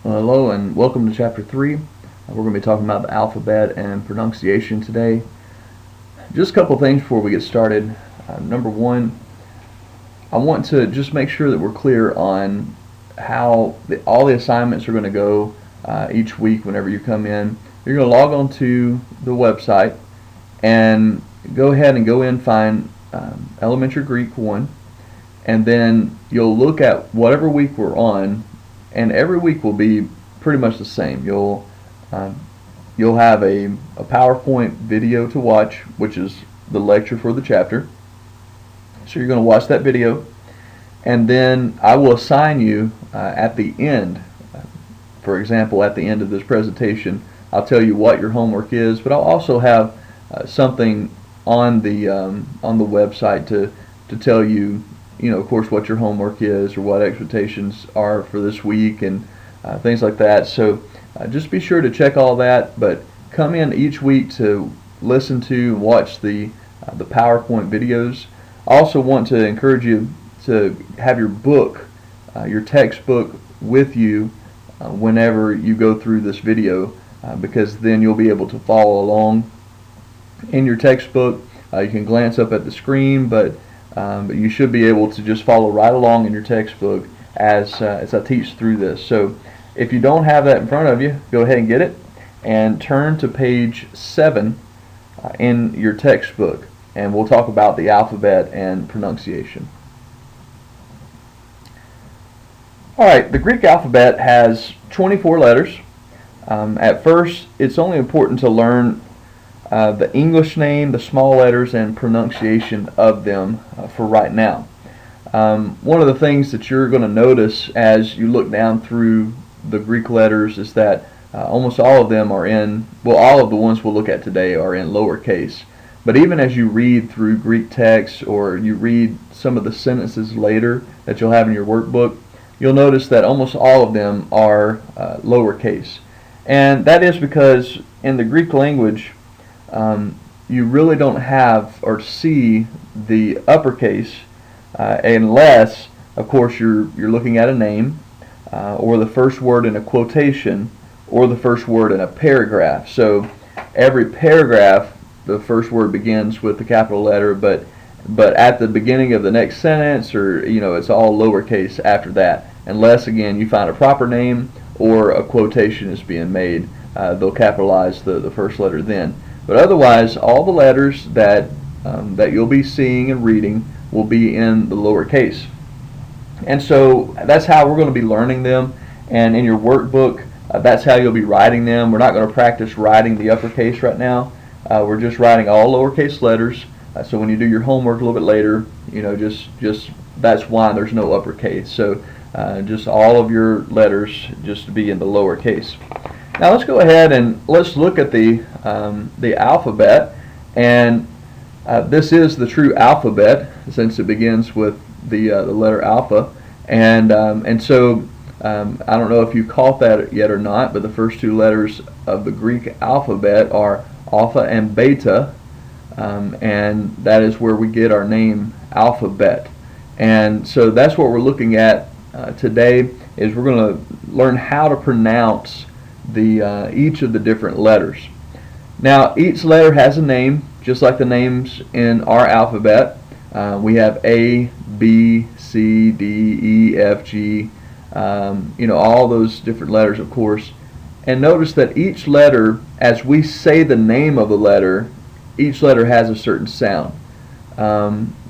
Well, hello and welcome to Chapter 3. We're going to be talking about the alphabet and pronunciation today. Just a couple things before we get started. Number one, I want to just make sure that we're clear on how all the assignments are going to go each week whenever you come in. You're going to log on to the website and go ahead and go in, find Elementary Greek 1, and then you'll look at whatever week we're on, and every week will be pretty much the same. You'll have a PowerPoint video to watch, which is the lecture for the chapter. So you're going to watch that video, and then I will assign you at the end. For example, at the end of this presentation, I'll tell you what your homework is, but I'll also have something on the website to tell you, of course, what your homework is or what expectations are for this week and things like that. So just be sure to check all that, but come in each week to listen to and watch the PowerPoint videos. I also want to encourage you to have your book, your textbook with you whenever you go through this video, because then you'll be able to follow along in your textbook. You can glance up at the screen, but you should be able to just follow right along in your textbook as I teach through this. So if you don't have that in front of you, go ahead and get it and turn to page 7 in your textbook, and we'll talk about the alphabet and pronunciation. Alright, the Greek alphabet has 24 letters. At first, it's only important to learn the English name, the small letters, and pronunciation of them for right now. One of the things that you're going to notice as you look down through the Greek letters is that almost all of them are in, well, all of the ones we'll look at today are in lowercase. But even as you read through Greek text or you read some of the sentences later that you'll have in your workbook, you'll notice that almost all of them are lowercase. And that is because in the Greek language, you really don't have or see the uppercase unless, of course, you're looking at a name or the first word in a quotation or the first word in a paragraph. So every paragraph, the first word begins with the capital letter, but at the beginning of the next sentence, or it's all lowercase after that, unless again you find a proper name or a quotation is being made. They'll capitalize the first letter then. But otherwise, all the letters that you'll be seeing and reading will be in the lowercase. And so that's how we're going to be learning them. And in your workbook, that's how you'll be writing them. We're not going to practice writing the uppercase right now. We're just writing all lowercase letters. So when you do your homework a little bit later, just that's why there's no uppercase. So just all of your letters just to be in the lowercase. Now let's go ahead and let's look at the alphabet, and this is the true alphabet since it begins with the letter alpha, and so I don't know if you caught that yet or not, but the first two letters of the Greek alphabet are alpha and beta, and that is where we get our name alphabet. And so that's what we're looking at today. Is we're going to learn how to pronounce each of the different letters. Now each letter has a name, just like the names in our alphabet. We have A, B, C, D, E, F, G, all those different letters, of course. And notice that each letter, as we say the name of the letter, each letter has a certain sound.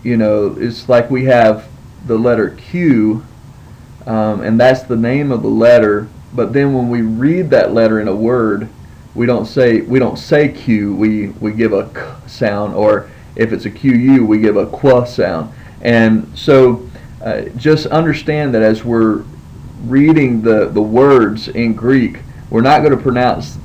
It's like we have the letter Q, and that's the name of the letter. But then when we read that letter in a word, we don't say Q. We give a K sound, or if it's a QU, we give a Qu sound. And so just understand that as we're reading the words in Greek, we're not going to pronounce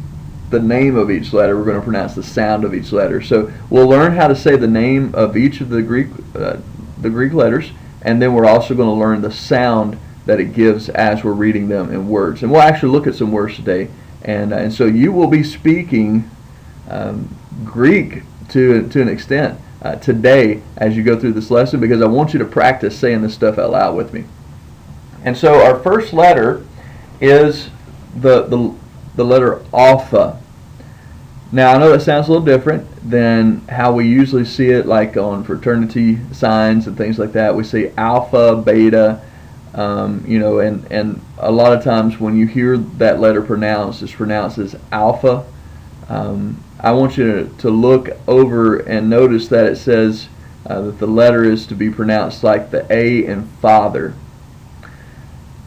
the name of each letter. We're going to pronounce the sound of each letter. So we'll learn how to say the name of each of the Greek letters, and then we're also going to learn the sound that it gives as we're reading them in words. And we'll actually look at some words today. And so you will be speaking Greek to an extent today as you go through this lesson, because I want you to practice saying this stuff out loud with me. And so our first letter is the letter alpha. Now I know that sounds a little different than how we usually see it, like on fraternity signs and things like that. We say alpha, beta, and a lot of times when you hear that letter pronounced, it's pronounced as alpha. I want you to look over and notice that it says that the letter is to be pronounced like the A in father.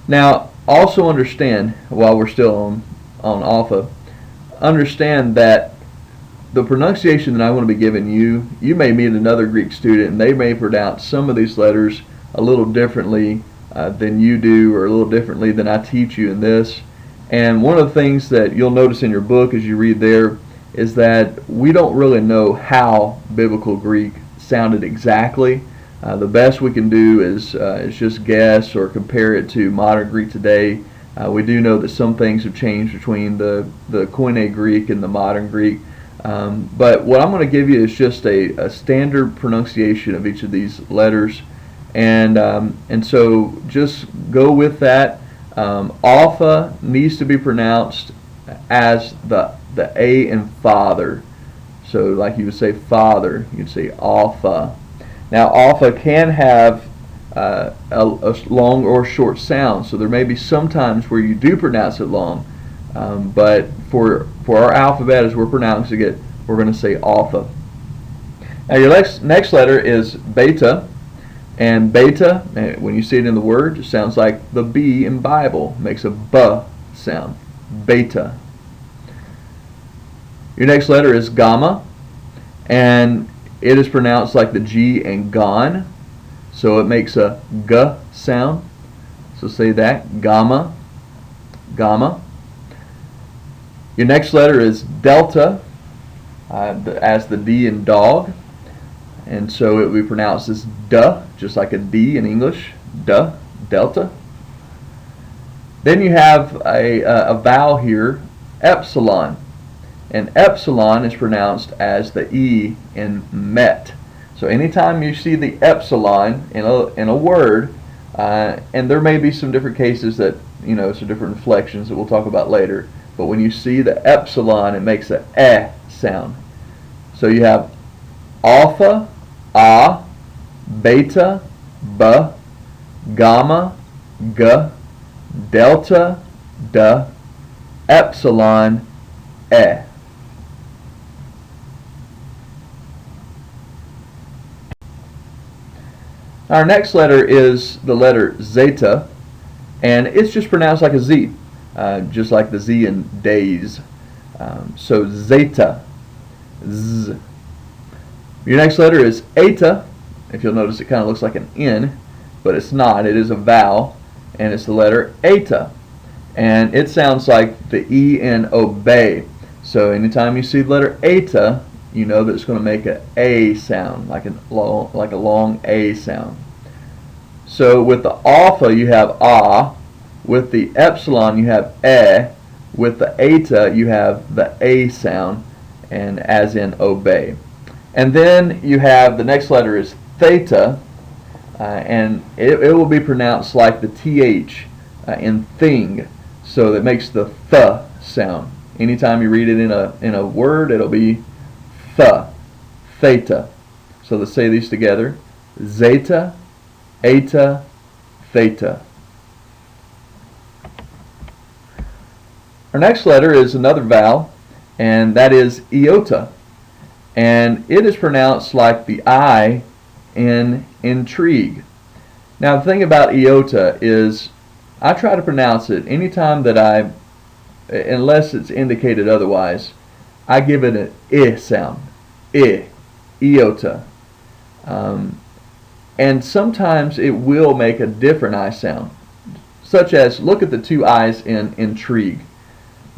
Now, also understand, while we're still on alpha, understand that the pronunciation that I want to be giving you, you may meet another Greek student and they may pronounce some of these letters a little differently than you do, or a little differently than I teach you in this. And one of the things that you'll notice in your book as you read there is that we don't really know how Biblical Greek sounded exactly. The best we can do is just guess or compare it to modern Greek today. We do know that some things have changed between the Koine Greek and the modern Greek. But what I'm going to give you is just a standard pronunciation of each of these letters. And so just go with that. Alpha needs to be pronounced as the A in father. So like you would say father, you'd say alpha. Now alpha can have a long or short sound, so there may be some times where you do pronounce it long, but for our alphabet as we're pronouncing it, we're going to say alpha. Now your next letter is beta, and beta, when you see it in the word, it sounds like the B in Bible, makes a B sound, beta. Your next letter is gamma, and it is pronounced like the G in gone, so it makes a G sound. So say that, gamma, gamma. Your next letter is delta, as the D in dog, and so it will be pronounced as duh, just like a D in English, duh, delta. Then you have a vowel here, epsilon. And epsilon is pronounced as the E in met. So anytime you see the epsilon in a word, and there may be some different cases that, some different inflections that we'll talk about later, but when you see the epsilon, it makes a eh sound. So you have alpha, a, beta, b, gamma, g, delta, d, epsilon, eh. Our next letter is the letter zeta, and it's just pronounced like a Z, just like the Z in days. So zeta, z. Your next letter is eta. If you'll notice, it kind of looks like an N, but it's not. It is a vowel, and it's the letter eta. And it sounds like the E in obey. So anytime you see the letter eta, you know that it's going to make an A sound, like a long A sound. So with the alpha you have a, with the epsilon you have e, with the eta you have the A sound, and as in obey. And then you have the next letter is theta, and it will be pronounced like the TH in thing, so that makes the th sound. Anytime you read it in a word, it'll be theta. So let's say these together. Zeta, eta, theta. Our next letter is another vowel, and that is iota. And it is pronounced like the I in intrigue. Now the thing about iota is I try to pronounce it anytime that unless it's indicated otherwise, I give it an I sound. Iota. And sometimes it will make a different I sound, such as, look at the two I's in intrigue.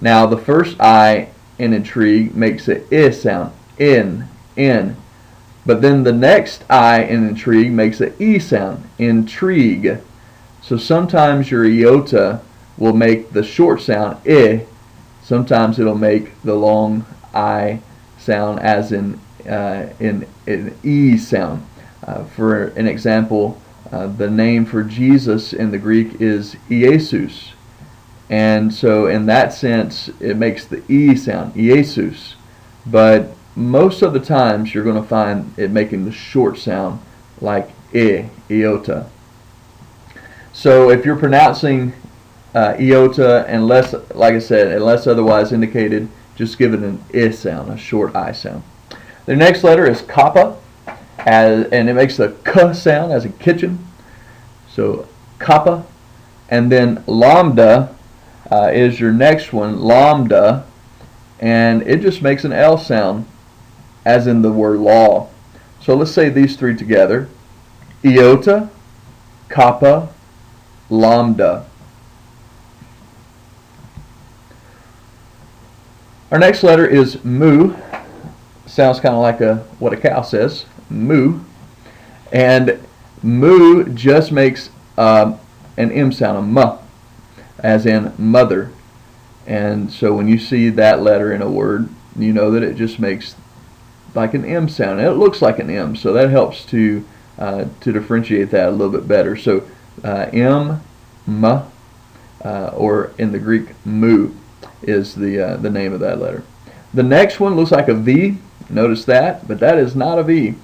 Now the first I in intrigue makes an I sound, in. But then the next I in intrigue makes an E sound, intrigue. So sometimes your iota will make the short sound I, sometimes it'll make the long I sound as in E sound. For an example, the name for Jesus in the Greek is Iesus, And so in that sense, it makes the E sound, Jesus. But most of the times you're going to find it making the short sound like iota. So if you're pronouncing iota, unless, like I said, unless otherwise indicated, just give it an I sound, a short I sound. The next letter is kappa, and it makes the K sound as in kitchen. So kappa. And then lambda is your next one, lambda, and it just makes an L sound as in the word law. So let's say these three together: iota, kappa, lambda. Our next letter is mu. Sounds kind of like what a cow says, moo. And mu just makes an M sound, a M, as in mother. And so when you see that letter in a word, you know that it just makes like an M sound. And it looks like an M, so that helps to differentiate that a little bit better. So M, or in the Greek, mu is the name of that letter. The next one looks like a V. Notice that, but that is not a V.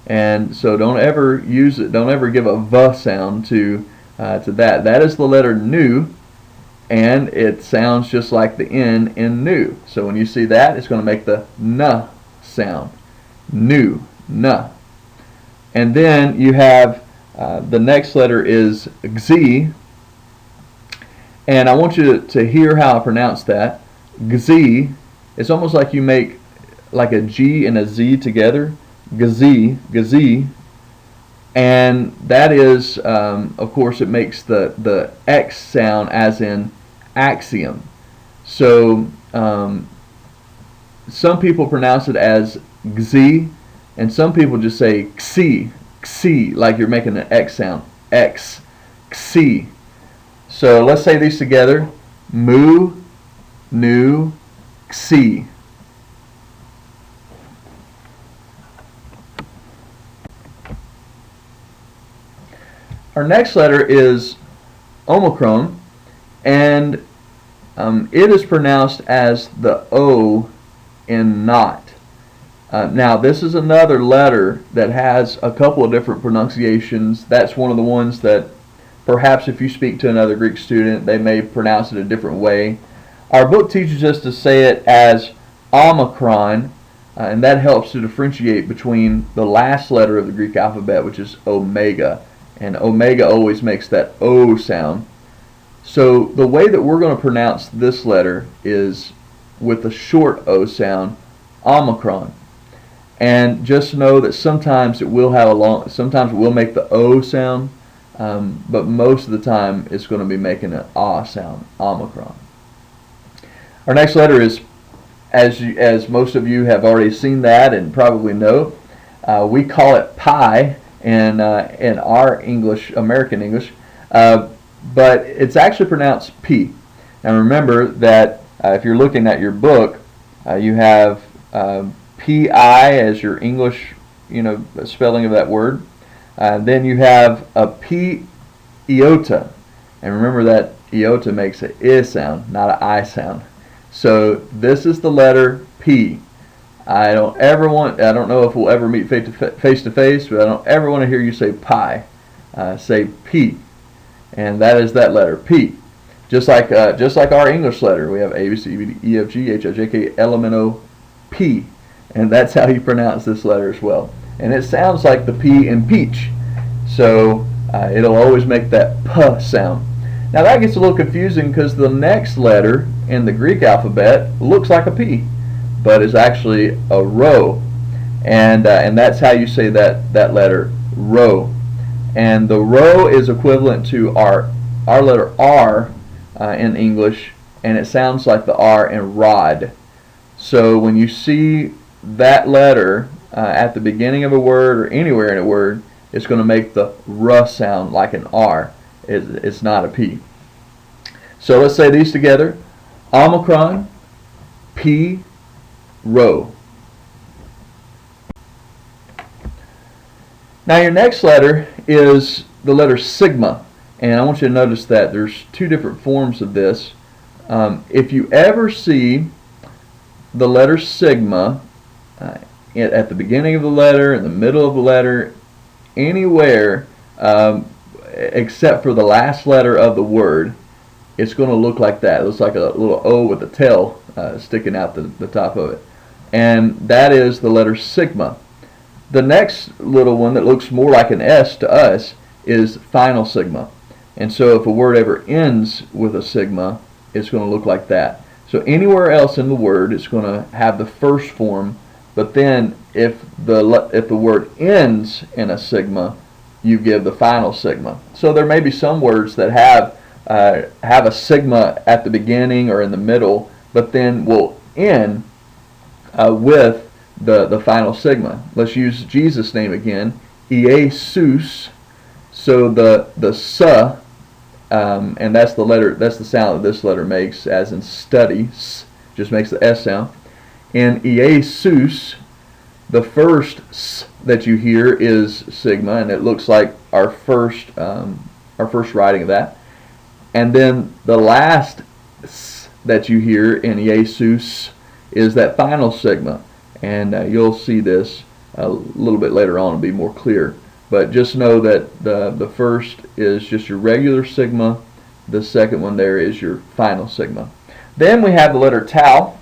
And so don't ever use it. Don't ever give a V sound to that. That is the letter nu, and it sounds just like the N in new. So when you see that, it's going to make the N sound. Nu, N. And then you have the next letter is X, and I want you to hear how I pronounce that. X. It's almost like you make like a G and a Z together. Gz, gz, and that is, of course, it makes the X sound as in axiom. So some people pronounce it as gz, and some people just say xi, xi, like you're making an X sound. X, xi. So let's say these together: mu, nu, xi. Our next letter is Omicron, and it is pronounced as the O in not. Now, this is another letter that has a couple of different pronunciations. That's one of the ones that perhaps if you speak to another Greek student, they may pronounce it a different way. Our book teaches us to say it as Omicron, and that helps to differentiate between the last letter of the Greek alphabet, which is omega. And omega always makes that O sound. So the way that we're going to pronounce this letter is with the short O sound, Omicron. And just know that sometimes it will have sometimes it will make the O sound, but most of the time it's going to be making an A sound, Omicron. Our next letter is, as most of you have already seen that and probably know, we call it pi in our English, American English, but it's actually pronounced P. Now remember that if you're looking at your book, you have P-I as your English, spelling of that word. Then you have a P iota, and remember that iota makes an I sound, not an I sound. So this is the letter P. I don't know if we'll ever meet face to face, but I don't ever want to hear you say pi. Say P, and that is that letter P. Just like our English letter, we have A, B, C, D, E, F, G, H, I, J, K, L, M, N, O, P, and that's how you pronounce this letter as well. And it sounds like the P in peach, so it'll always make that P sound. Now that gets a little confusing because the next letter in the Greek alphabet looks like a P, but is actually a rho, and that's how you say that letter, rho. And the rho is equivalent to our letter R in English, and it sounds like the R in rod. So when you see that letter at the beginning of a word or anywhere in a word, it's going to make the R sound like an R. It's not a P. So let's say these together: Omicron, P, rho. Now your next letter is the letter sigma, and I want you to notice that there's two different forms of this. If you ever see the letter sigma at the beginning of the letter, in the middle of the letter, anywhere except for the last letter of the word, it's going to look like that. It looks like a little O with a tail sticking out the top of it. And that is the letter sigma. The next little one that looks more like an S to us is final sigma. And so if a word ever ends with a sigma, it's going to look like that. So anywhere else in the word, it's going to have the first form, but then if the word ends in a sigma, you give the final sigma. So there may be some words that have a sigma at the beginning or in the middle, but then will end with the final sigma. Let's use Jesus' name again, Iesus. So the s, and that's the sound that this letter makes, as in study, just makes the S sound. In Iesus, the first s that you hear is sigma, and it looks like our first writing of that. And then the last s that you hear in Iesus is that final sigma, and you'll see this a little bit later on and be more clear. But just know that the first is just your regular sigma, the second one there is your final sigma. Then we have the letter tau,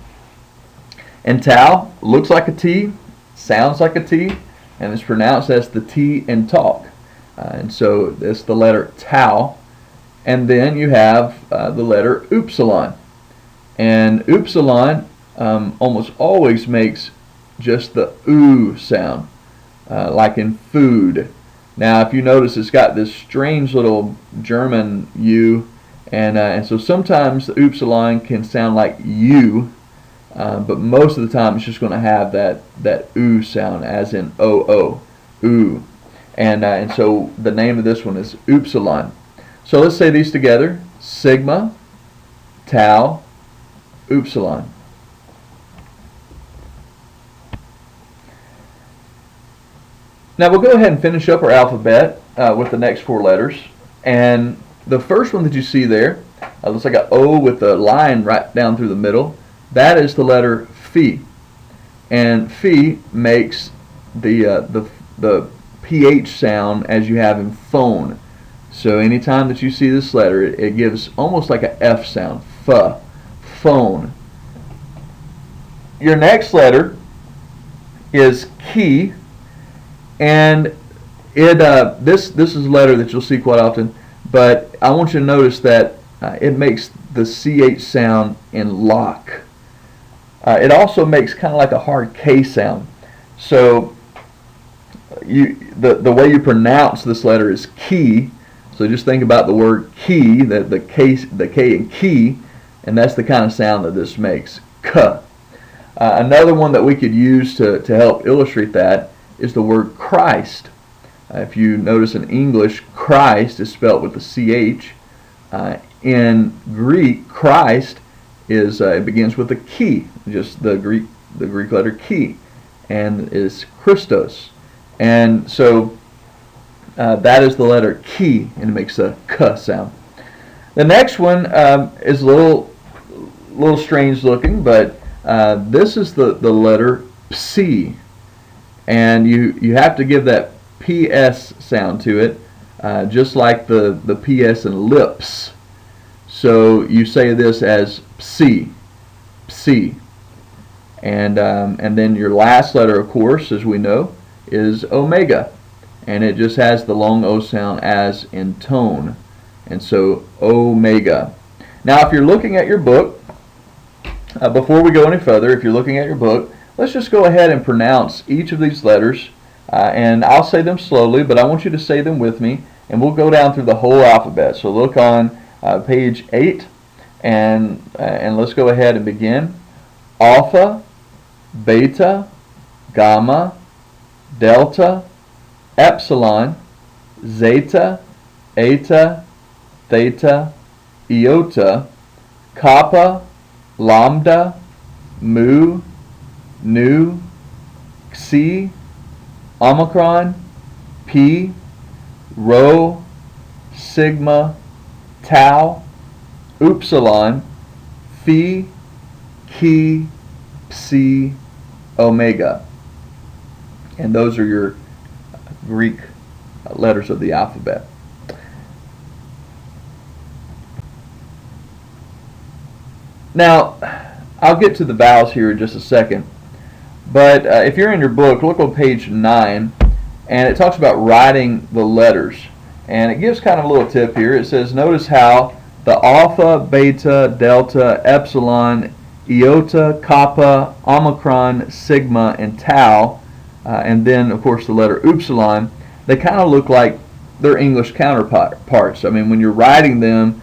and tau looks like a T, sounds like a T, and is pronounced as the T in talk. And so it's the letter tau. And then you have the letter upsilon. And upsilon almost always makes just the oo sound, like in food. Now, if you notice, it's got this strange little German U, and so sometimes the upsilon can sound like U, but most of the time it's just going to have that oo sound, as in oo, oo. And so the name of this one is upsilon. So let's say these together: sigma, tau, upsilon. Now we'll go ahead and finish up our alphabet with the next four letters. And the first one that you see there looks like an O with a line right down through the middle. That is the letter phi. And phi makes the PH sound as you have in phone. So anytime that you see this letter, it gives almost like an F sound, phone. Your next letter is chi, and this is a letter that you'll see quite often, but I want you to notice that it makes the CH sound in lock. It also makes kind of like a hard K sound. So the way you pronounce this letter is ki. So just think about the word key, the K in key, and that's the kind of sound that this makes, k. Another one that we could use to help illustrate that is the word Christ. If you notice in English, Christ is spelled with the CH. In Greek, Christ it begins with a key, just the Greek letter key, and is Christos. And so that is the letter ki, and it makes a k sound. The next one is a little strange looking, but this is the letter psi, and you have to give that PS sound to it, just like the PS in lips. So you say this as psi, psi, and then your last letter, of course, as we know, is omega. And it just has the long O sound as in tone. And so omega. Now if you're looking at your book, before we go any further, if you're looking at your book, let's just go ahead and pronounce each of these letters. And I'll say them slowly, but I want you to say them with me. And we'll go down through the whole alphabet. So look on page 8, and let's go ahead and begin. Alpha, beta, gamma, delta, epsilon, zeta, eta, theta, iota, kappa, lambda, mu, nu, xi, omicron, pi, rho, sigma, tau, upsilon, Phi, Chi, Psi, Omega. And those are your Greek letters of the alphabet. Now, I'll get to the vowels here in just a second, but if you're in your book, look on page 9, and it talks about writing the letters. And it gives kind of a little tip here. It says, notice how the alpha, beta, delta, epsilon, iota, kappa, omicron, sigma, and tau, and then, of course, the letter upsilon, they kind of look like their English counterparts. I mean, when you're writing them,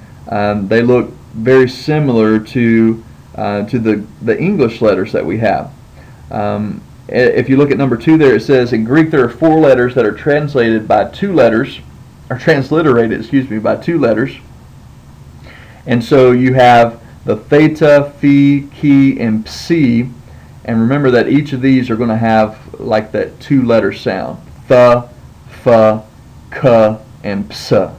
they look very similar to the English letters that we have. If you look at number 2 there, it says in Greek there are 4 letters that are translated by 2 letters, or transliterated, excuse me, by 2 letters. And so you have the theta, phi, chi, and psi. And remember that each of these are going to have like that 2-letter sound. Th, fa, ka, and psa.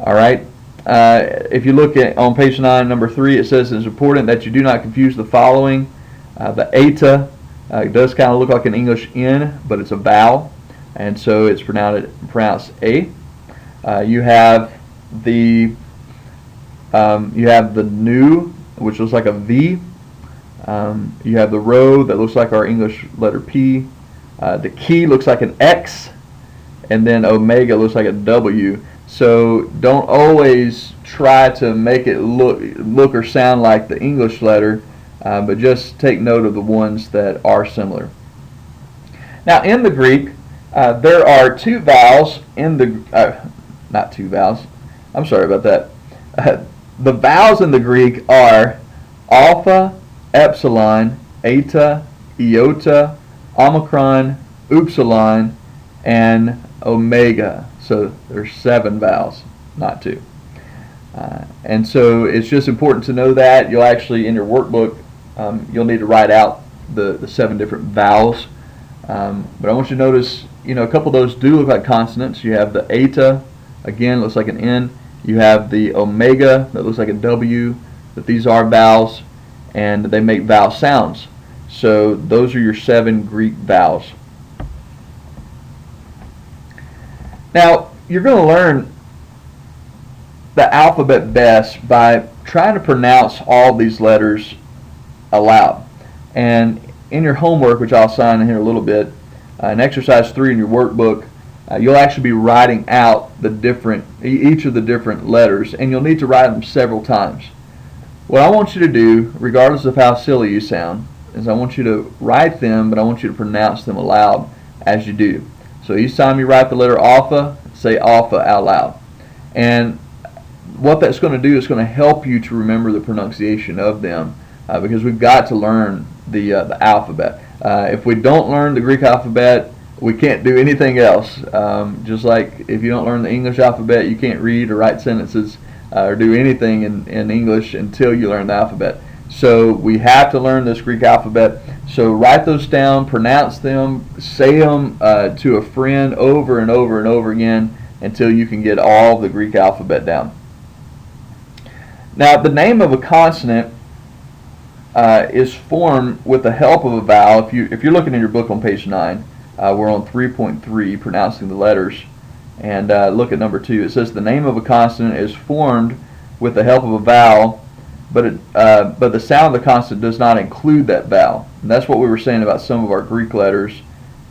All right. If you look at on page 9, number 3, it says it's important that you do not confuse the following. The eta it does kind of look like an English N, but it's a vowel, and so it's pronounced A. You have the nu, which looks like a V. You have the rho that looks like our English letter P. The chi looks like an X, and then omega looks like a W. So don't always try to make it look or sound like the English letter, but just take note of the ones that are similar. Now in the Greek, there are 2 vowels in the, not 2 vowels, I'm sorry about that. The vowels in the Greek are alpha, epsilon, eta, iota, omicron, upsilon, and omega. So there's 7 vowels, not 2. And so it's just important to know that. You'll actually, in your workbook, you'll need to write out the 7 different vowels. But I want you to notice, a couple of those do look like consonants. You have the eta, again, looks like an N. You have the omega, that looks like a W, but these are vowels, and they make vowel sounds. So those are your 7 Greek vowels. Now, you're going to learn the alphabet best by trying to pronounce all these letters aloud. And in your homework, which I'll assign in here a little bit, in exercise 3 in your workbook, you'll actually be writing out each of the different letters, and you'll need to write them several times. What I want you to do, regardless of how silly you sound, is I want you to write them, but I want you to pronounce them aloud as you do. So each time you write the letter alpha, say alpha out loud. And what that's going to do is going to help you to remember the pronunciation of them, because we've got to learn the alphabet. If we don't learn the Greek alphabet, we can't do anything else. Just like if you don't learn the English alphabet, you can't read or write sentences or do anything in English until you learn the alphabet. So we have to learn this Greek alphabet. So write those down, pronounce them, say them to a friend over and over and over again until you can get all the Greek alphabet down. Now, the name of a consonant is formed with the help of a vowel. If you're looking in your book on page 9, we're on 3.3, pronouncing the letters. And look at number 2. It says the name of a consonant is formed with the help of a vowel, but the sound of the consonant does not include that vowel. And that's what we were saying about some of our Greek letters,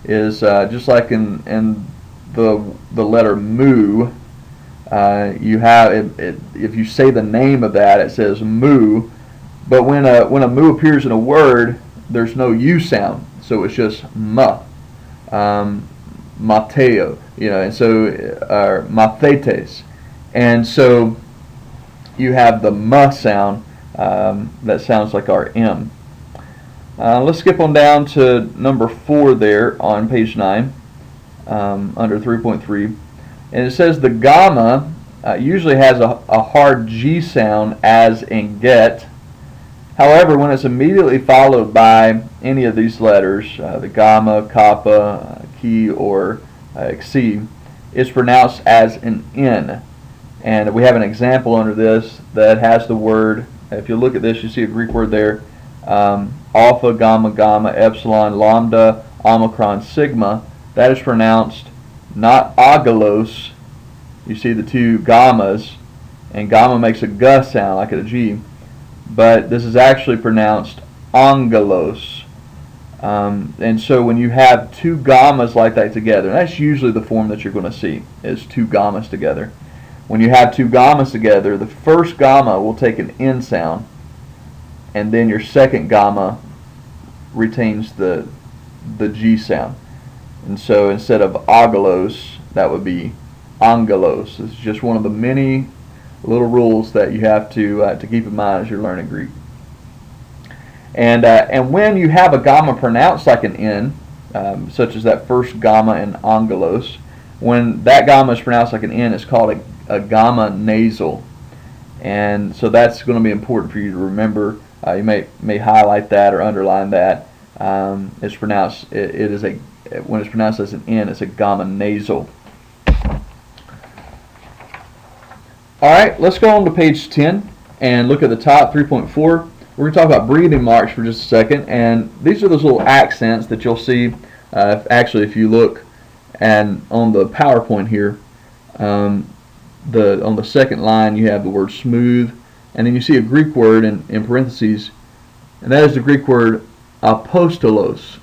is just like in the letter mu, you have if you say the name of that, it says mu, but when a mu appears in a word, there's no u sound, so it's just ma, mateo, and so mathetes, and so you have the ma sound that sounds like our m. Let's skip on down to number 4 there on page 9, under 3.3. And it says the gamma usually has a hard G sound, as in get. However, when it's immediately followed by any of these letters, the gamma, kappa, chi, or xi, it's pronounced as an N. And we have an example under this that has the word If you look at this, you see a Greek word there, alpha, gamma, gamma, epsilon, lambda, omicron, sigma. That is pronounced not agalos. You see the two gammas, and gamma makes a g sound like a G, but this is actually pronounced angelos. And so when you have two gammas like that together, and that's usually the form that you're going to see, is two gammas together. When you have two gammas together, the first gamma will take an N sound, and then your second gamma retains the G sound. And so instead of agalos, that would be angelos. It's just one of the many little rules that you have to keep in mind as you're learning Greek. And when you have a gamma pronounced like an N, such as that first gamma in angelos, when that gamma is pronounced like an N, it's called a gamma nasal. And so that's going to be important for you to remember. You may highlight that or underline that. It's pronounced. When it's pronounced as an N, it's a gamma nasal. All right, let's go on to page 10 and look at the top 3.4. We're going to talk about breathing marks for just a second, and these are those little accents that you'll see. If you look and on the PowerPoint here, on the second line you have the word smooth, and then you see a Greek word in parentheses, and that is the Greek word apostolos.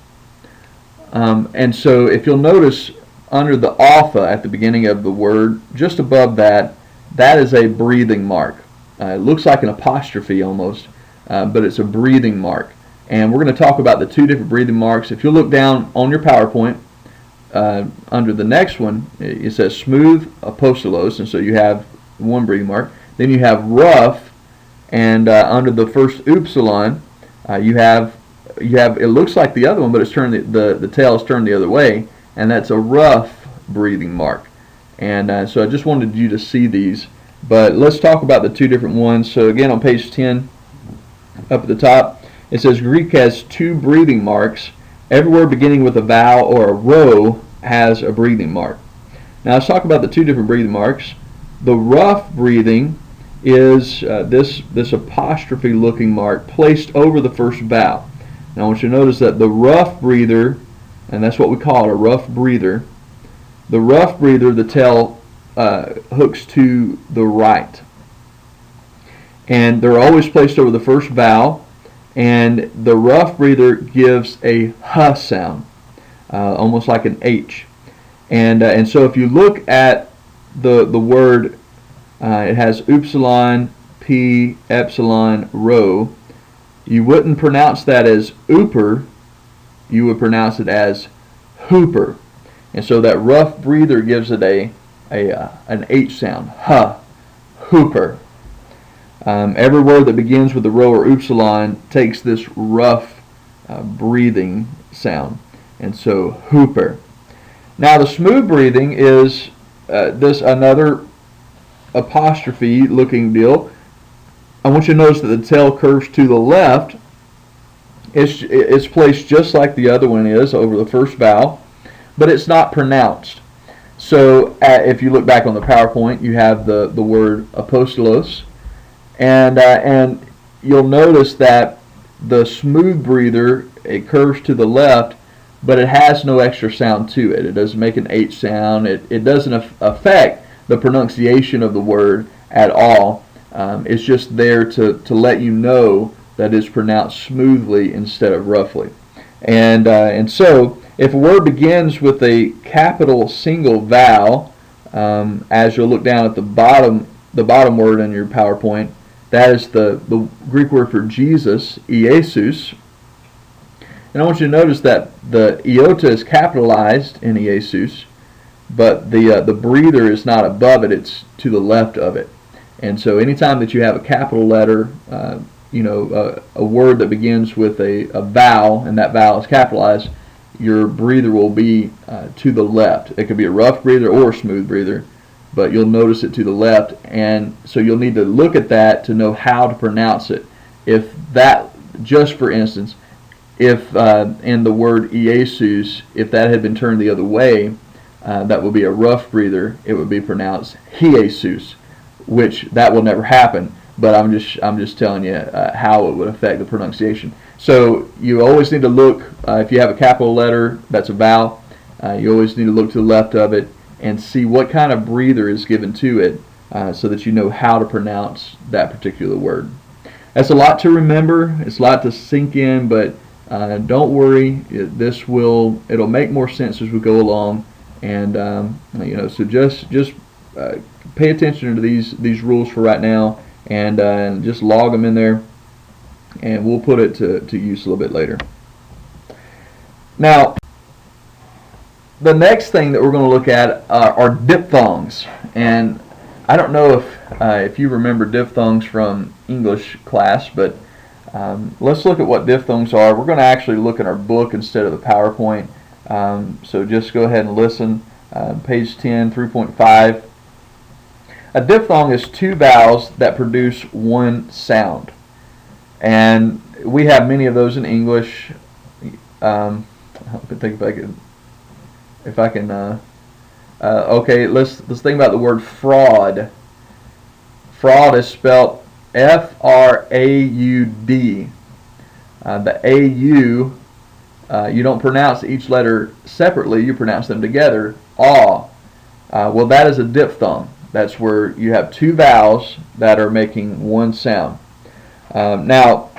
And so if you'll notice under the alpha at the beginning of the word, just above that, that is a breathing mark. It looks like an apostrophe almost, but it's a breathing mark. And we're going to talk about the two different breathing marks. If you look down on your PowerPoint, under the next one, it says smooth apostolos, and so you have one breathing mark. Then you have rough, and under the first upsilon, you have it looks like the other one, but it's turned the tail is turned the other way, and that's a rough breathing mark. And so I just wanted you to see these. But let's talk about the two different ones. So again, on page 10, up at the top, it says Greek has two breathing marks. Every word beginning with a vowel or a rho has a breathing mark. Now let's talk about the two different breathing marks. The rough breathing is this apostrophe looking mark placed over the first vowel. Now I want you to notice that the rough breather, and that's what we call it, a rough breather, the rough breather, the tail hooks to the right. And they're always placed over the first vowel, and the rough breather gives a h sound, almost like an H. And so if you look at the word, it has upsilon, p, epsilon, rho. You wouldn't pronounce that as ooper, you would pronounce it as hooper. And so that rough breather gives it an H sound, huh, hooper. Every word that begins with the rho or upsilon takes this rough breathing sound, and so hooper. Now the smooth breathing is this another apostrophe looking deal. I want you to notice that the tail curves to the left. It's placed just like the other one is over the first vowel, but it's not pronounced. So if you look back on the PowerPoint, you have the word apostolos, and you'll notice that the smooth breather, it curves to the left, but it has no extra sound to it. It doesn't make an H sound. It doesn't affect the pronunciation of the word at all. It's just there to let you know that it's pronounced smoothly instead of roughly. And so if a word begins with a capital single vowel, as you'll look down at the bottom word in your PowerPoint, that is the Greek word for Jesus, Iesus. And I want you to notice that the iota is capitalized in Iesus, but the breather is not above it, it's to the left of it. And so anytime that you have a capital letter, a word that begins with a vowel, and that vowel is capitalized, your breather will be to the left. It could be a rough breather or a smooth breather, but you'll notice it to the left, and so you'll need to look at that to know how to pronounce it. If that, just for instance, if in the word Iesus, if that had been turned the other way, that would be a rough breather. It would be pronounced Hiesus, which that will never happen. but I'm just telling you how it would affect the pronunciation. So you always need to look, if you have a capital letter that's a vowel, you always need to look to the left of it and see what kind of breather is given to it, so that you know how to pronounce that particular word. That's a lot to remember. It's a lot to sink in, but don't worry. It'll make more sense as we go along, and so just pay attention to these rules for right now, and just log them in there, and we'll put it to use a little bit later. Now, the next thing that we're going to look at are diphthongs, and I don't know if you remember diphthongs from English class, but let's look at what diphthongs are. We're going to actually look at our book instead of the PowerPoint, so just go ahead and listen. Page 10, 3.5. A diphthong is two vowels that produce one sound, and we have many of those in English. I think if I can. Okay, let's think about the word fraud. Fraud is spelled F-R-A-U-D. The A-U, you don't pronounce each letter separately, you pronounce them together, aw. Well, that is a diphthong. That's where you have two vowels that are making one sound. Now,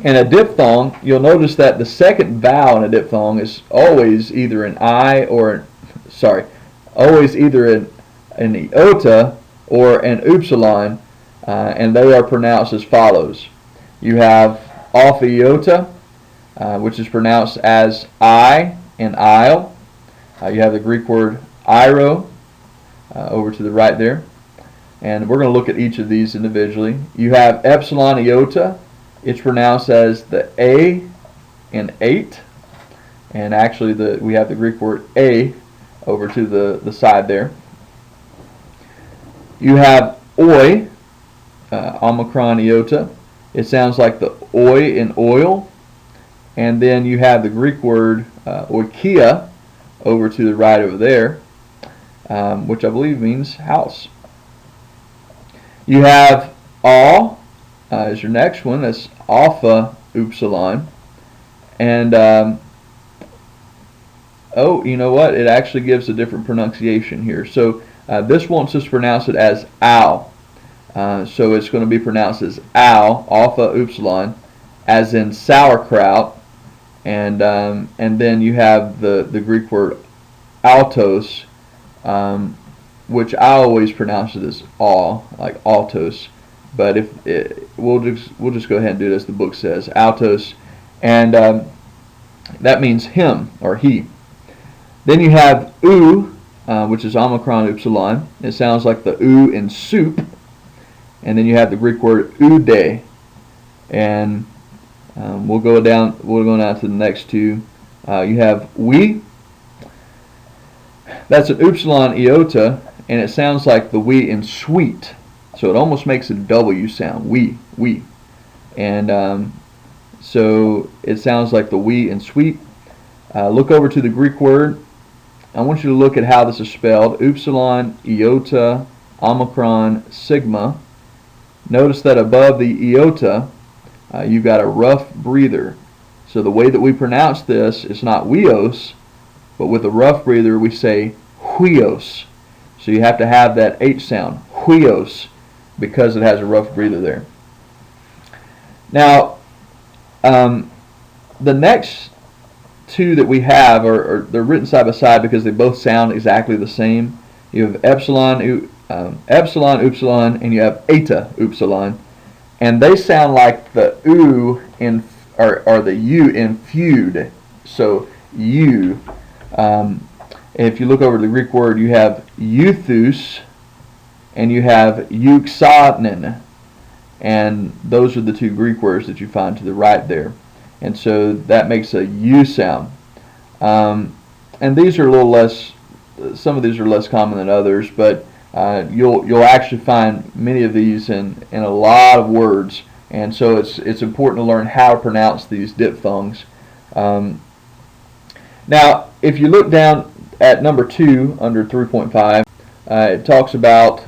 in a diphthong, you'll notice that the second vowel in a diphthong is always either an I or, always either an iota or an upsilon, and they are pronounced as follows. You have alpha iota, which is pronounced as I and I'll. You have the Greek word iro over to the right there, and we're going to look at each of these individually. You have epsilon iota. It's pronounced as the A and 8, and actually we have the Greek word a over to the side there. You have oi, omicron iota. It sounds like the oi in oil. And then you have the Greek word oikia over to the right over there, which I believe means house. You have all is your next one. That's alpha upsilon. And oh, you know what? It actually gives a different pronunciation here. So this wants us to pronounce it as ow. So it's going to be pronounced as ow, alpha upsilon, as in sauerkraut. And then you have the Greek word altos, which I always pronounce it as aw, like altos. But we'll just go ahead and do it as the book says, altos, and that means him or he. Then you have oo, which is omicron upsilon. It sounds like the oo in soup. And then you have the Greek word oude, and we'll go down to the next two. You have we. That's an upsilon iota, and it sounds like the we in sweet. So it almost makes a W sound. We. And so it sounds like the we in sweet. Look over to the Greek word. I want you to look at how this is spelled. Upsilon, iota, omicron, sigma. Notice that above the iota, you've got a rough breather. So the way that we pronounce this is not weos, but with a rough breather we say huios. So you have to have that H sound, huios, because it has a rough breather there. Now, the next two that we have they're written side by side because they both sound exactly the same. You have epsilon upsilon, and you have eta upsilon, and they sound like the oo in or the u in feud. So u. If you look over the Greek word, you have euthus and you have euxonin, and those are the two Greek words that you find to the right there. And so that makes a U sound. And these are a little less, some of these are less common than others, but you'll actually find many of these in a lot of words. And so it's important to learn how to pronounce these diphthongs. Now, if you look down at number 2 under 3.5, it talks about,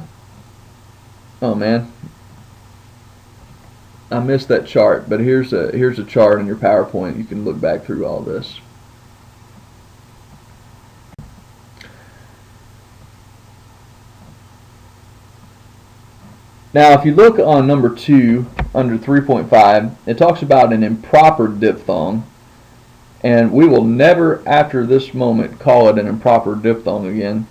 oh man, I missed that chart, but here's a chart in your PowerPoint. You can look back through all this. Now, if you look on number 2 under 3.5, it talks about an improper diphthong, and we will never, after this moment, call it an improper diphthong again.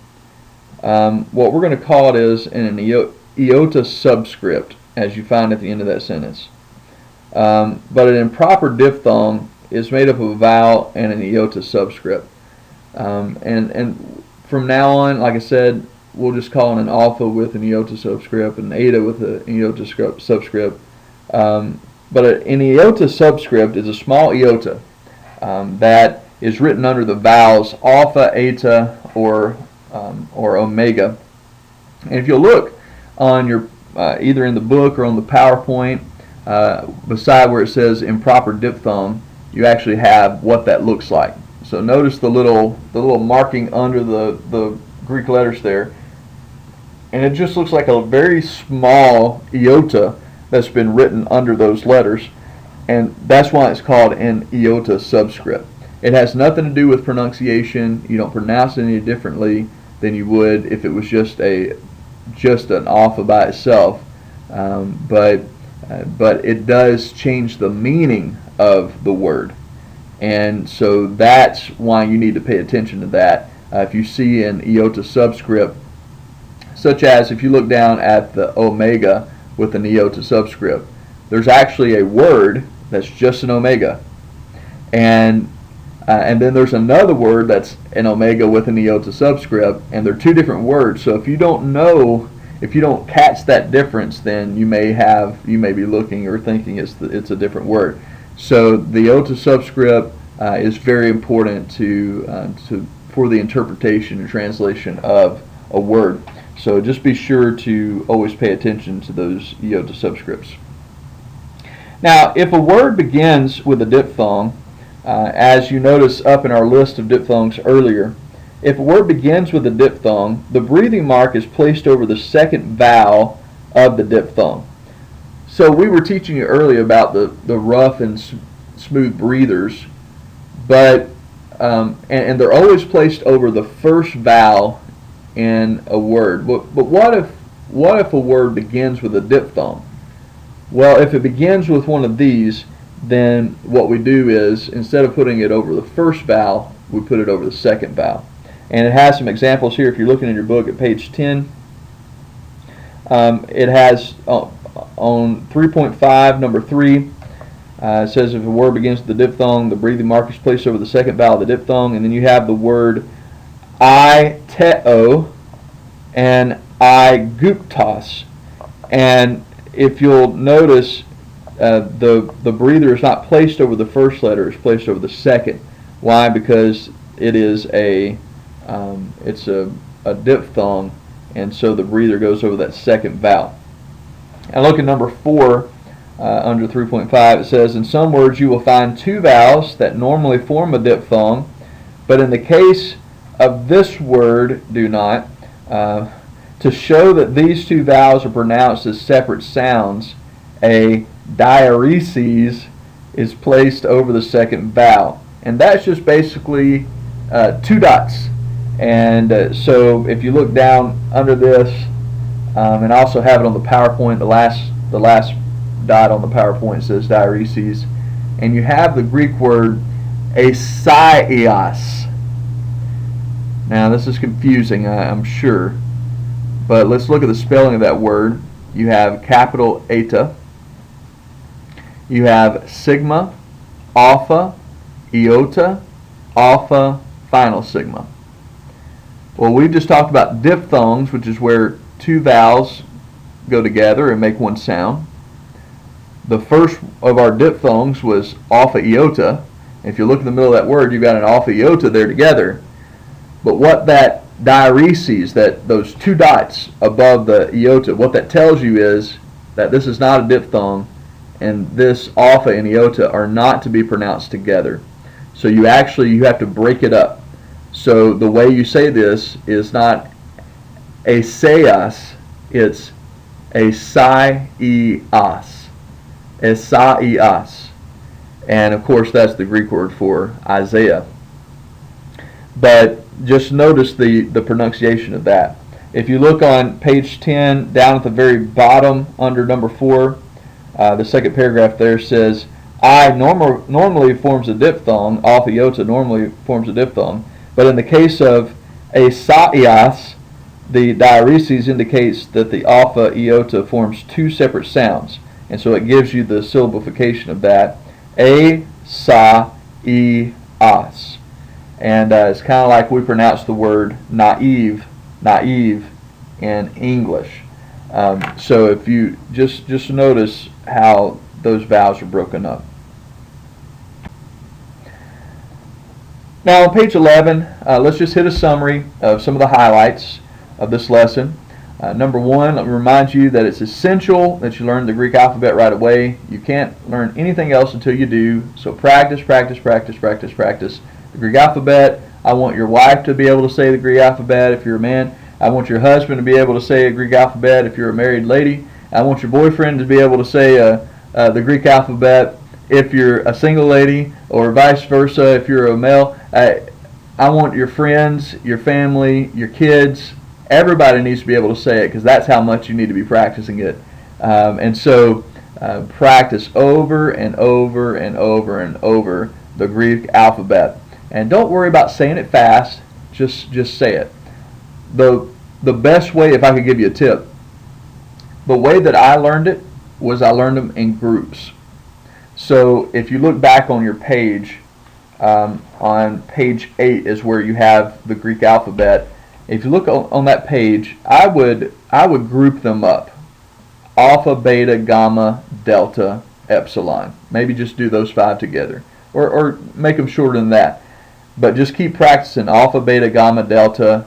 What we're going to call it is an iota subscript, as you find at the end of that sentence. But an improper diphthong is made up of a vowel and an iota subscript. And from now on, like I said, we'll just call it an alpha with an iota subscript, an eta with an iota subscript. But an iota subscript is a small iota that is written under the vowels alpha, eta, or omega. And if you'll look on your either in the book or on the PowerPoint, beside where it says improper diphthong, you actually have what that looks like. So notice the little marking under the Greek letters there, and it just looks like a very small iota that's been written under those letters, and that's why it's called an iota subscript. It has nothing to do with pronunciation. You don't pronounce it any differently than you would if it was just an alpha by itself, but it does change the meaning of the word, and so that's why you need to pay attention to that. If you see an iota subscript, such as if you look down at the omega with an iota subscript, there's actually a word that's just an omega, and then there's another word that's an omega with an iota subscript, and they're two different words. So if you don't catch that difference, then you may be looking or thinking it's a different word. So the iota subscript is very important for the interpretation and translation of a word. So just be sure to always pay attention to those iota subscripts. Now, if a word begins with a diphthong, as you notice up in our list of diphthongs earlier, if a word begins with a diphthong, the breathing mark is placed over the second vowel of the diphthong. So we were teaching you earlier about the rough and smooth breathers, but and they're always placed over the first vowel in a word. But what if a word begins with a diphthong? Well, if it begins with one of these, then what we do is, instead of putting it over the first vowel, we put it over the second vowel. And it has some examples here. If you're looking in your book at page 10, it has on 3.5, number 3, it says if a word begins with the diphthong, the breathing mark is placed over the second vowel of the diphthong, and then you have the word I-teo and I-guptos. And if you'll notice, the breather is not placed over the first letter; it's placed over the second. Why? Because it is a diphthong, and so the breather goes over that second vowel. And look at number 4 under 3.5. It says, in some words you will find two vowels that normally form a diphthong, but in the case of this word do not. To show that these two vowels are pronounced as separate sounds, a diaeresis is placed over the second vowel. And that's just basically 2 dots. And so if you look down under this, and I also have it on the PowerPoint, the last dot on the PowerPoint says diaeresis, and you have the Greek word asaios. Now this is confusing, I'm sure, but let's look at the spelling of that word. You have capital eta, you have sigma, alpha, iota, alpha, final sigma. Well, we just talked about diphthongs, which is where two vowels go together and make one sound. The first of our diphthongs was alpha iota. If you look in the middle of that word, you've got an alpha iota there together. But what that diaeresis, those 2 dots above the iota, what that tells you is that this is not a diphthong, and this alpha and iota are not to be pronounced together. So you have to break it up. So the way you say this is not asaios, it's asaios. Esaias. And of course, that's the Greek word for Isaiah. But just notice the pronunciation of that. If you look on page 10, down at the very bottom under number 4, the second paragraph there says, I normally forms a diphthong, alpha iota normally forms a diphthong, but in the case of Esaias, the diaeresis indicates that the alpha iota forms two separate sounds, and so it gives you the syllabification of that, Esaias. And it's kind of like we pronounce the word naive in English. So if you just notice how those vowels are broken up. Now on page 11, let's just hit a summary of some of the highlights of this lesson. Number 1, let me remind you that it's essential that you learn the Greek alphabet right away. You can't learn anything else until you do. So practice the Greek alphabet. I want your wife to be able to say the Greek alphabet if you're a man. I want your husband to be able to say a Greek alphabet if you're a married lady. I want your boyfriend to be able to say the Greek alphabet if you're a single lady, or vice versa if you're a male. I want your friends, your family, your kids, everybody needs to be able to say it, because that's how much you need to be practicing it. And so practice over and over and over the Greek alphabet. And don't worry about saying it fast, just say it. The best way, if I could give you a tip, the way that I learned it was I learned them in groups. So if you look back on your page, on page 8 is where you have the Greek alphabet. If you look on that page, I would group them up. Alpha, beta, gamma, delta, epsilon. Maybe just do those 5 together. Or make them shorter than that. But just keep practicing alpha, beta, gamma, delta,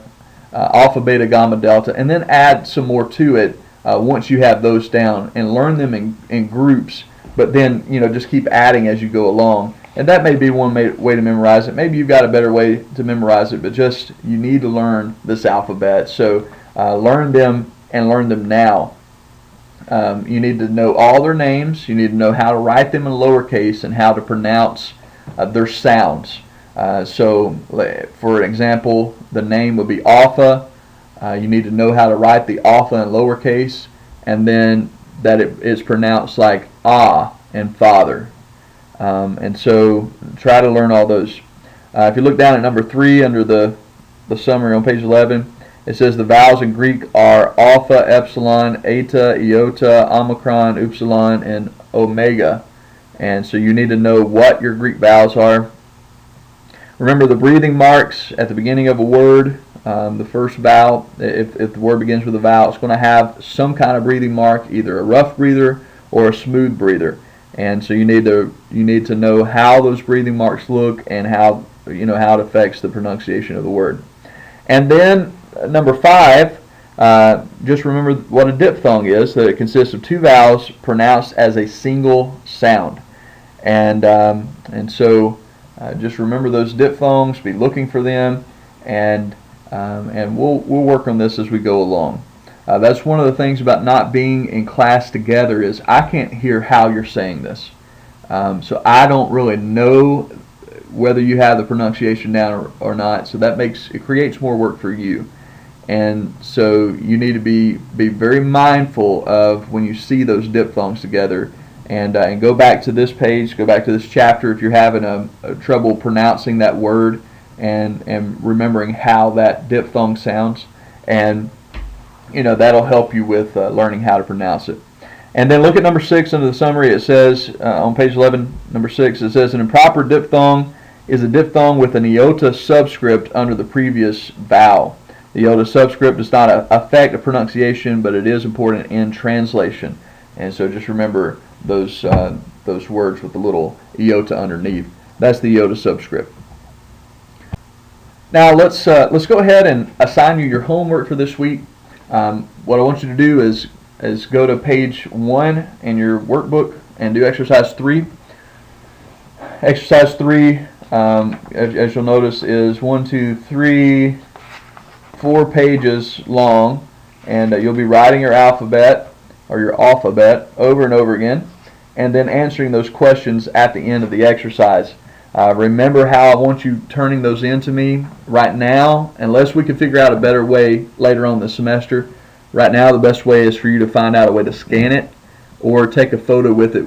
and then add some more to it once you have those down, and learn them in groups. But then, just keep adding as you go along. And that may be one way to memorize it. Maybe you've got a better way to memorize it, but just you need to learn this alphabet. So learn them, and learn them now. You need to know all their names. You need to know how to write them in lowercase and how to pronounce their sounds. So, for example, the name would be Alpha. You need to know how to write the Alpha in lowercase, and then that it is pronounced like Ah and Father. And so try to learn all those. If you look down at number 3 under the summary on page 11, it says the vowels in Greek are alpha, epsilon, eta, iota, omicron, upsilon, and omega. And so you need to know what your Greek vowels are. Remember the breathing marks at the beginning of a word. The first vowel, if the word begins with a vowel, it's going to have some kind of breathing mark, either a rough breather or a smooth breather. And so you need to know how those breathing marks look, and how it affects the pronunciation of the word. And then number 5, just remember what a diphthong is. That it consists of 2 vowels pronounced as a single sound. And so just remember those diphthongs. Be looking for them, and we'll work on this as we go along. That's one of the things about not being in class together, is I can't hear how you're saying this. So I don't really know whether you have the pronunciation down or not. So it creates more work for you. And so you need to be very mindful of when you see those diphthongs together. And go back to this page, go back to this chapter if you're having a trouble pronouncing that word, and remembering how that diphthong sounds. And that'll help you with learning how to pronounce it. And then look at number 6 under the summary. It says on page 11, number 6, it says an improper diphthong is a diphthong with an iota subscript under the previous vowel. The iota subscript does not affect the pronunciation, but it is important in translation. And so just remember those words with the little iota underneath. That's the iota subscript. Now let's go ahead and assign you your homework for this week. What I want you to do is go to page 1 in your workbook and do exercise 3. Exercise 3, as you'll notice, is 4 pages long, and you'll be writing your alphabet or your alphabet over and over again. and then answering those questions at the end of the exercise. Remember how I want you turning those into me right now, unless we can figure out a better way later on this semester. Right now, the best way is for you to find out a way to scan it or take a photo with it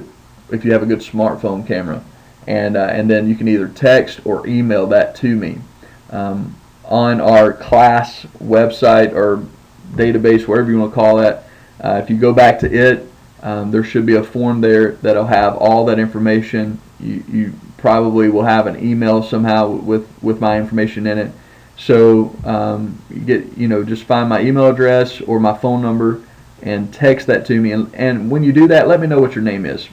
if you have a good smartphone camera. And then you can either text or email that to me. On our class website or database, whatever you want to call that, if you go back to it, there should be a form there that'll have all that information. You probably will have an email somehow with my information in it. So just find my email address or my phone number and text that to me. And when you do that, let me know what your name is,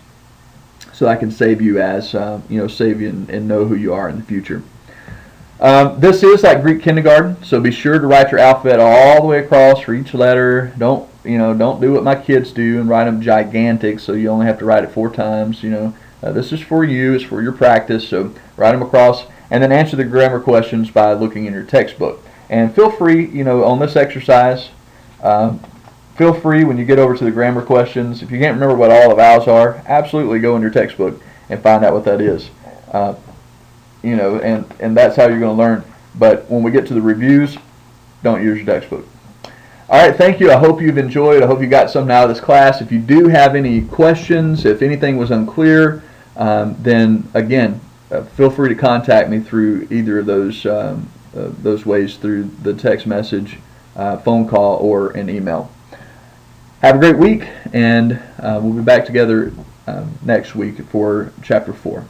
so I can save you as save you and know who you are in the future. This is like Greek kindergarten, so be sure to write your alphabet all the way across for each letter. Don't do what my kids do and write them gigantic, so you only have to write it 4 times. This is for you. It's for your practice. So write them across, and then answer the grammar questions by looking in your textbook. And feel free, on this exercise, feel free when you get over to the grammar questions. If you can't remember what all the vowels are, absolutely go in your textbook and find out what that is. And that's how you're going to learn. But when we get to the reviews, don't use your textbook. All right, thank you. I hope you've enjoyed. I hope you got something out of this class. If you do have any questions, if anything was unclear, then again, feel free to contact me through either of those ways, through the text message, phone call, or an email. Have a great week, and we'll be back together next week for Chapter 4.